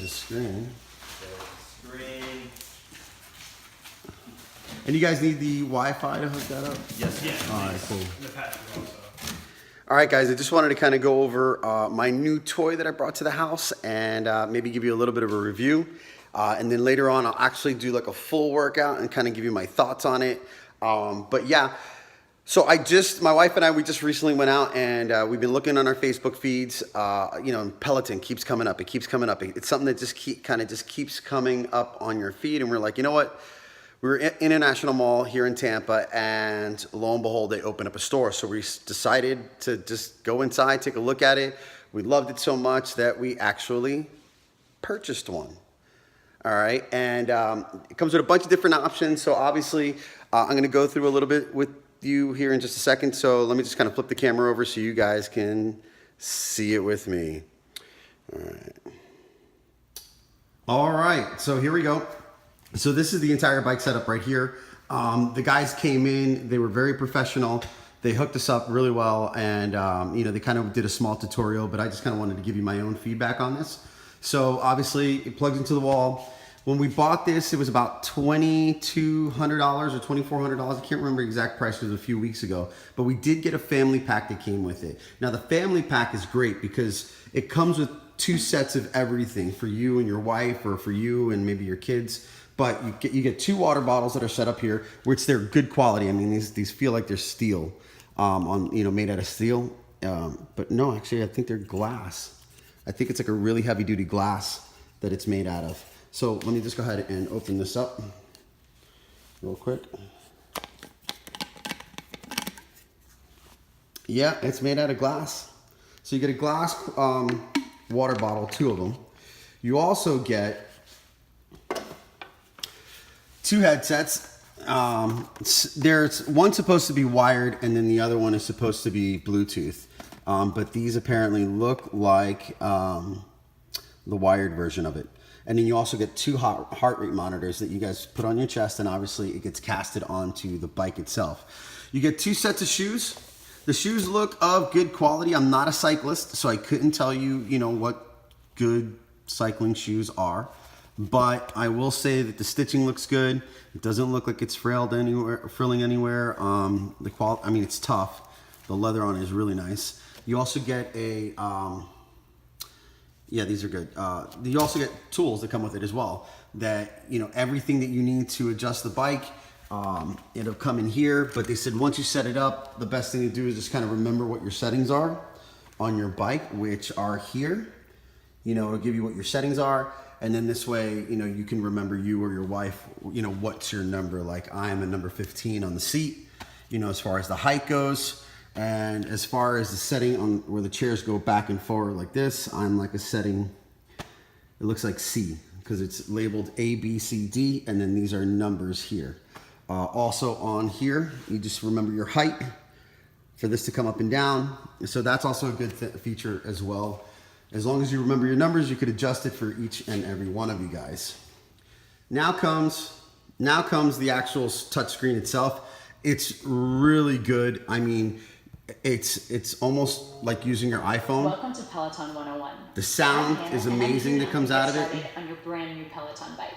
the screen. There's the screen. And you guys need the Wi-Fi to hook that up? Yes. Yeah. All right, cool. In the passenger also. All right, guys, I just wanted to kind of go over my new toy that I brought to the house and maybe give you a little bit of a review. And then later on, I'll actually do like a full workout and kind of give you my thoughts on it. But yeah, so my wife and I, we just recently went out and we've been looking on our Facebook feeds. You know, Peloton keeps coming up. It keeps coming up. It's something that just keeps coming up on your feed. And we're like, you know what? We were in International Mall here in Tampa, and lo and behold, they opened up a store. So we decided to just go inside, take a look at it. We loved it so much that we actually purchased one. All right, and it comes with a bunch of different options. So obviously, I'm going to go through a little bit with you here in just a second. So let me just kind of flip the camera over so you guys can see it with me. All right. All right, so here we go. So this is the entire bike setup right here. The guys came in, they were very professional. They hooked us up really well, and you know, they kind of did a small tutorial, but I just kind of wanted to give you my own feedback on this. So obviously it plugs into the wall. When we bought this, it was about $2,200 or $2,400. I can't remember the exact price, it was a few weeks ago, but we did get a family pack that came with it. Now the family pack is great because it comes with 2 sets of everything for you and your wife, or for you and maybe your kids. But you get 2 water bottles that are set up here, which they're good quality. I mean, these feel like they're steel, made out of steel. But no, actually, I think they're glass. I think it's like a really heavy duty glass that it's made out of. So let me just go ahead and open this up real quick. Yeah, it's made out of glass. So you get a glass water bottle, 2 of them. You also get 2 headsets. There's one supposed to be wired, and then the other one is supposed to be Bluetooth. But these apparently look like the wired version of it. And then you also get 2 heart rate monitors that you guys put on your chest, and obviously it gets casted onto the bike itself. You get 2 sets of shoes. The shoes look of good quality. I'm not a cyclist, so I couldn't tell you, what good cycling shoes are. But I will say that the stitching looks good. It doesn't look like it's frilling anywhere. The quality, I mean, it's tough. The leather on it is really nice. You also get a, yeah, these are good. You also get tools that come with it as well. That, everything that you need to adjust the bike, it'll come in here. But they said once you set it up, the best thing to do is just kind of remember what your settings are on your bike, which are here. It'll give you what your settings are. And then this way, you can remember, you or your wife, what's your number. Like I am a number 15 on the seat, as far as the height goes. And as far as the setting on where the chairs go back and forward like this, I'm like a setting, it looks like C, because it's labeled A, B, C, D, and then these are numbers here. Also on here, you just remember your height for this to come up and down. So that's also a good feature as well. As long as you remember your numbers, you could adjust it for each and every one of you guys. Now comes the actual touchscreen itself. It's really good. I mean, it's almost like using your iPhone. Welcome to Peloton 101. The sound is amazing that comes out of it. On your brand new Peloton bike.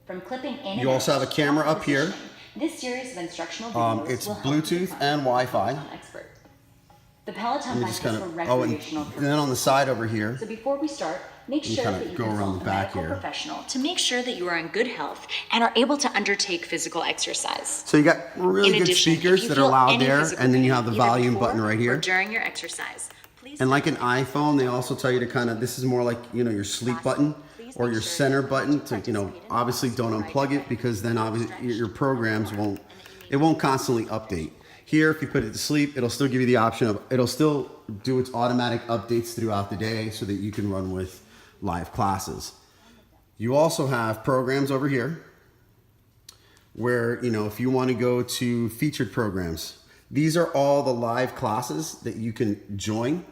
From clipping in You also have a camera up here. This series of instructional videos it's will help Bluetooth become and Wi-Fi. Peloton expert. The Peloton bike is for and recreational then on the side over here, So before we start, make sure kinda that you go around consult the a back medical here. professional to make sure that you are in good health and are able to undertake physical exercise. so you got really In good addition, if speakers you that are feel loud any there, physical and then you pain have the either volume before button right or here. during your exercise, please And like an iPhone, they also tell you to kind of, this is more like, your sleep button or your center button to, obviously don't unplug it, because then obviously your programs won't constantly update. Here, if you put it to sleep, it'll still give you the option of, it'll still do its automatic updates throughout the day so that you can run with live classes. You also have programs over here where, if you want to go to featured programs, these are all the live classes that you can join.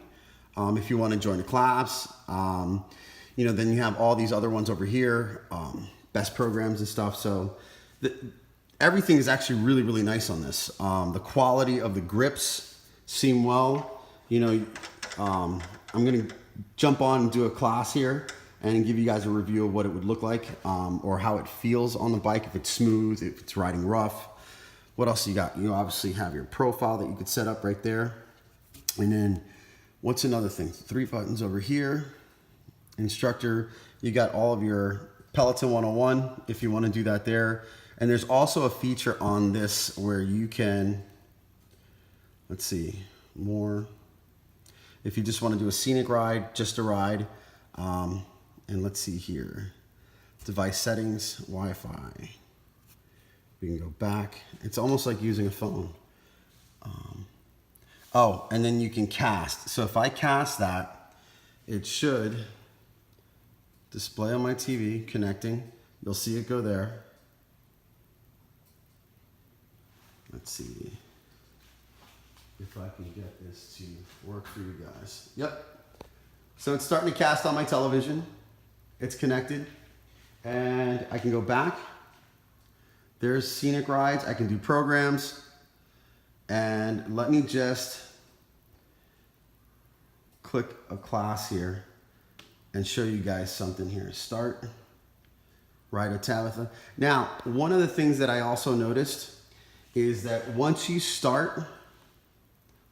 If you want to join a class, then you have all these other ones over here, best programs and stuff. So everything is actually really, really nice on this. The quality of the grips seem well. I'm going to jump on and do a class here, and give you guys a review of what it would look like, or how it feels on the bike, if it's smooth, if it's riding rough. What else you got? You obviously have your profile that you could set up right there. And then what's another thing? 3 buttons over here. Instructor, you got all of your Peloton 101 if you want to do that there. And there's also a feature on this where you can, let's see, more. If you just want to do a scenic ride, just a ride. And let's see here. Device settings, Wi-Fi. We can go back. It's almost like using a phone. Oh, and then you can cast. So if I cast that, it should display on my TV, connecting. You'll see it go there. Let's see if I can get this to work for you guys. Yep. So it's starting to cast on my television. It's connected. And I can go back. There's scenic rides. I can do programs. And let me just click a class here and show you guys something here. Start, Ride a Tabitha. Now, one of the things that I also noticed is that once you start,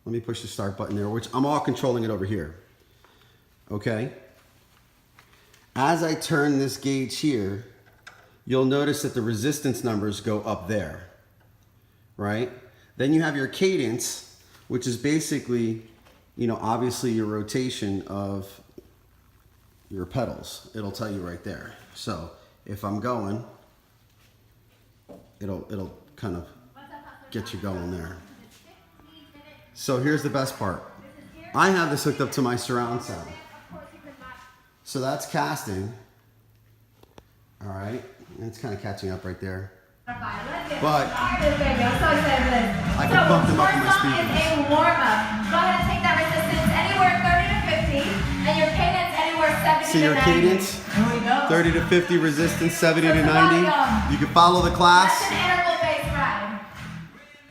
let me push the start button there, which I'm all controlling it over here. Okay. As I turn this gauge here, you'll notice that the resistance numbers go up there, right? Then you have your cadence, which is basically, you know, obviously your rotation of your pedals. It'll tell you right there. So if I'm going, it'll kind of get you going there. So here's the best part. I have this hooked up to my surround sound. So that's casting. All right, and it's kind of catching up right there. But I can bump them up in my speakers. Is a warm-up. Go ahead and take that resistance anywhere 30 to 50, and your cadence anywhere 70 See to your 90. cadence? Here we go. 30 to 50 resistance, 70 to 90. You can follow the class. That's an interval-based ride.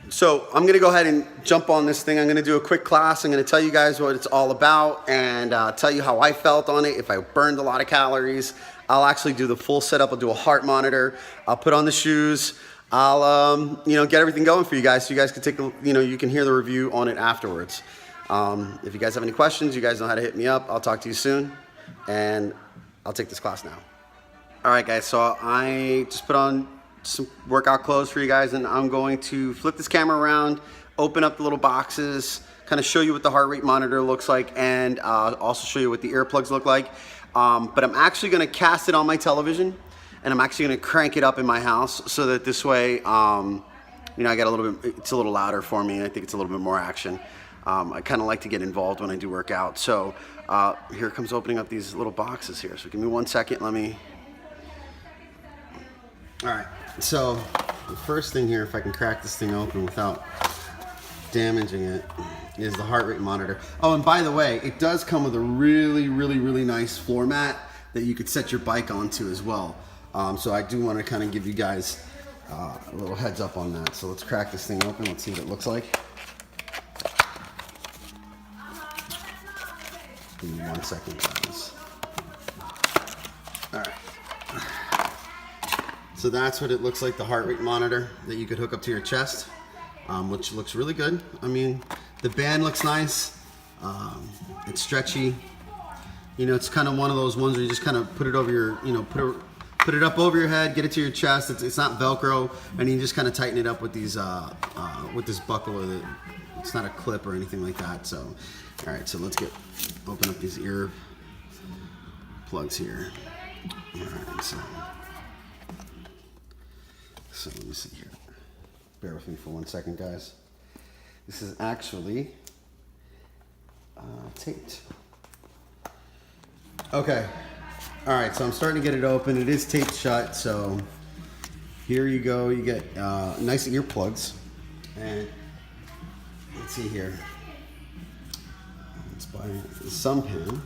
So I'm gonna go ahead and jump on this thing. I'm gonna do a quick class. I'm gonna tell you guys what it's all about and tell you how I felt on it. If I burned a lot of calories, I'll actually do the full setup. I'll do a heart monitor. I'll put on the shoes. I'll get everything going for you guys so you guys can take you can hear the review on it afterwards. If you guys have any questions, you guys know how to hit me up. I'll talk to you soon, and I'll take this class now. All right, guys, so I just put on some workout clothes for you guys, and I'm going to flip this camera around, open up the little boxes, kind of show you what the heart rate monitor looks like, and also show you what the earplugs look like. But I'm actually gonna cast it on my television, and I'm actually gonna crank it up in my house so that this way, I get a little bit, it's a little louder for me. I think it's a little bit more action. I kind of like to get involved when I do work out. So here comes opening up these little boxes here. So give me 1 second, all right. So the first thing here, if I can crack this thing open without damaging it, is the heart rate monitor. Oh, and by the way, it does come with a really, really, really nice floor mat that you could set your bike onto as well. So I do want to kind of give you guys a little heads up on that. So let's crack this thing open. Let's see what it looks like. Give me 1 second, guys. All right. So that's what it looks like, the heart rate monitor that you could hook up to your chest, which looks really good. I mean, the band looks nice. It's stretchy. It's kind of one of those ones where you just kind of put it over your, put it up over your head, get it to your chest. It's not Velcro, and you just kind of tighten it up with these, with this buckle, or it's not a clip or anything like that. So, all right, so let's open up these ear plugs here. All right, so let me see here. Bear with me for 1 second, guys. This is actually taped. Okay. All right, so I'm starting to get it open. It is taped shut, so here you go. You get nice earplugs. And let's see here. Let's buy some pen.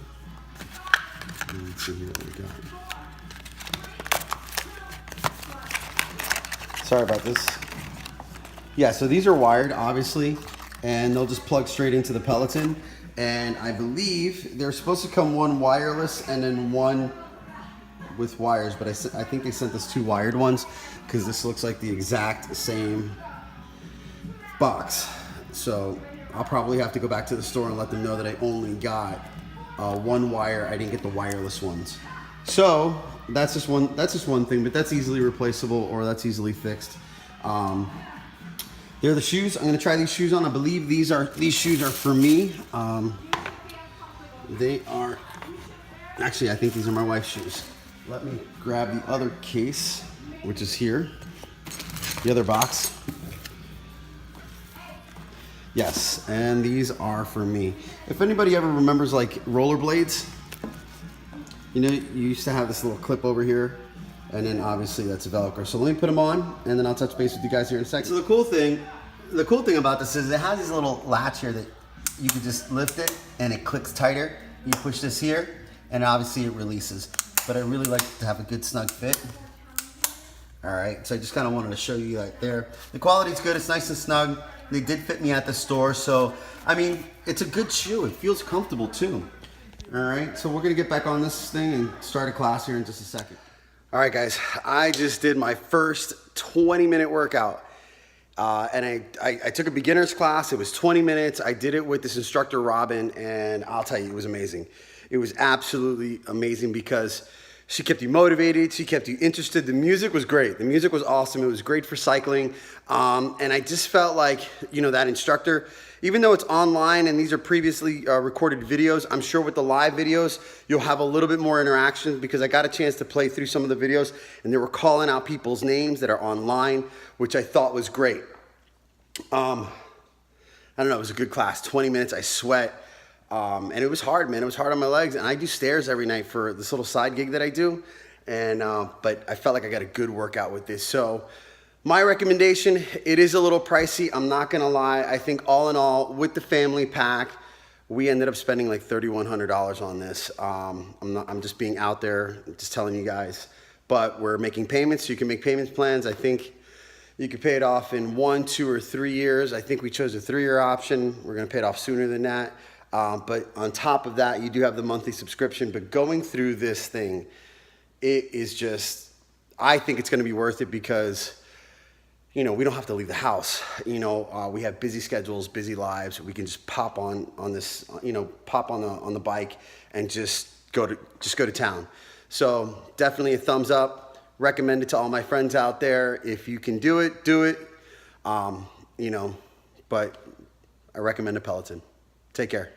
Let's see here what we got. Sorry about this. Yeah, so these are wired, obviously, and they'll just plug straight into the Peloton. And I believe they're supposed to come one wireless and then one with wires, but I think they sent us 2 wired ones because this looks like the exact same box. So I'll probably have to go back to the store and let them know that I only got 1 wire. I didn't get the wireless ones. So that's just one thing, but that's easily replaceable or that's easily fixed. They're the shoes. I'm gonna try these shoes on. I believe these shoes are for me. They are, actually I think these are my wife's shoes. Let me grab the other case, which is here. The other box. Yes, and these are for me. If anybody ever remembers like rollerblades, you know, you used to have this little clip over here, and then obviously that's Velcro. So let me put them on, and then I'll touch base with you guys here in a second. So the cool thing about this is it has this little latch here that you can just lift it, and it clicks tighter. You push this here, and obviously it releases. But I really like to have a good snug fit. All right, so I just kind of wanted to show you that there. The quality's good, it's nice and snug. They did fit me at the store, so I mean, it's a good shoe. It feels comfortable too. All right, so we're gonna get back on this thing and start a class here in just a second. All right, guys, I just did my first 20-minute workout. And I took a beginner's class. It was 20 minutes. I did it with this instructor, Robin, and I'll tell you, it was amazing. It was absolutely amazing because she kept you motivated. She kept you interested. The music was great. The music was awesome. It was great for cycling. And I just felt like, you know, that instructor, even though it's online and these are previously recorded videos, I'm sure with the live videos, you'll have a little bit more interaction because I got a chance to play through some of the videos and they were calling out people's names that are online, which I thought was great. I don't know, it was a good class, 20 minutes, I sweat. And it was hard, man. It was hard on my legs. And I do stairs every night for this little side gig that I do. And, but I felt like I got a good workout with this. So my recommendation, it is a little pricey. I'm not going to lie. I think all in all, with the family pack, we ended up spending like $3,100 on this. I'm just being out there, just telling you guys, but we're making payments. So you can make payments plans. I think you could pay it off in 1, 2, or 3 years. I think we chose a 3-year option. We're going to pay it off sooner than that. But on top of that, you do have the monthly subscription. But going through this thing, it is just, I think it's going to be worth it because, you know, we don't have to leave the house. You know, we have busy schedules, busy lives. We can just pop on this, you know, pop on the bike and just go to town. So definitely a thumbs up. Recommend it to all my friends out there. If you can do it, do it. You know, but I recommend a Peloton. Take care.